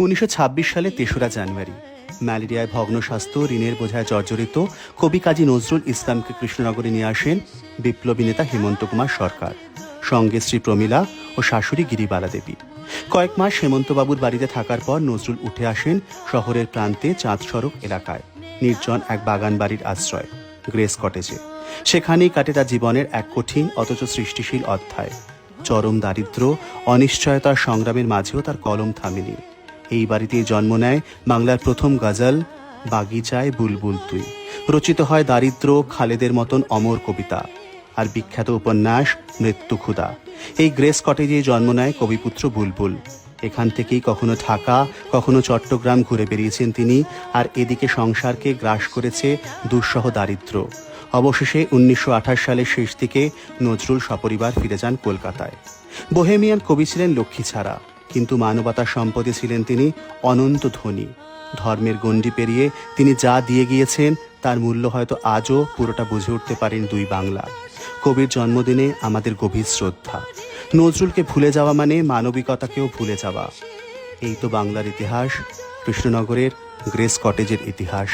1926 সালে 3রা জানুয়ারি ম্যালেরিয়ায় ভগ্ন স্বাস্থ্য, ঋণের বোঝায় জর্জরিত কবি কাজী নজরুল ইসলামকে কৃষ্ণনগরে নিয়ে আসেন বিপ্লবী নেতা হেমন্ত কুমার সরকার, সঙ্গে স্ত্রী প্রমীলা ও শাশুড়ি গিরিবালা দেবী। কয়েক মাস হেমন্তবাবুর বাড়িতে থাকার পর নজরুল উঠে আসেন শহরের প্রান্তে চাঁদ সড়ক এলাকায় নির্জন এক বাগান বাড়ির আশ্রয় গ্রেস কটেজে। সেখানেই কাটে তার জীবনের এক কঠিন অথচ সৃষ্টিশীল অধ্যায়। চরম দারিদ্র, অনিশ্চয়তার সংগ্রামের মাঝেও তার কলম থামেনি। এই বাড়িতেই জন্ম নেয় বাংলার প্রথম গজল বাগিচায় বুলবুল তুই। রচিত হয় দারিদ্র, খালেদের মতন অমর কবিতা আর বিখ্যাত উপন্যাস মৃত্যু ক্ষুধা। এই গ্রেস কটেজেই জন্ম নেয় কবিপুত্র বুলবুল। এখান থেকেই কখনো ঢাকা, কখনো চট্টগ্রাম ঘুরে বেরিয়েছেন তিনি। আর এদিকে সংসারকে গ্রাস করেছে দুঃসহ দারিদ্র। অবশেষে 1928 সালের শেষ দিকে নজরুল সপরিবার ফিরে যান কলকাতায়। বোহেমিয়ান কবি ছিলেন লক্ষ্মী ছাড়া, কিন্তু মানবতার সম্পদে ছিলেন তিনি অনন্ত ধনী। ধর্মের গণ্ডি পেরিয়ে তিনি যা দিয়ে গিয়েছেন তার মূল্য হয়তো আজও পুরোটা বুঝে উঠতে পারেন দুই বাংলা। কবির জন্মদিনে আমাদের গভীর শ্রদ্ধা। নজরুলকে ভুলে যাওয়া মানে মানবিকতাকেও ভুলে যাওয়া। এই তো বাংলার ইতিহাস, কৃষ্ণনগরের গ্রেস কটেজের ইতিহাস।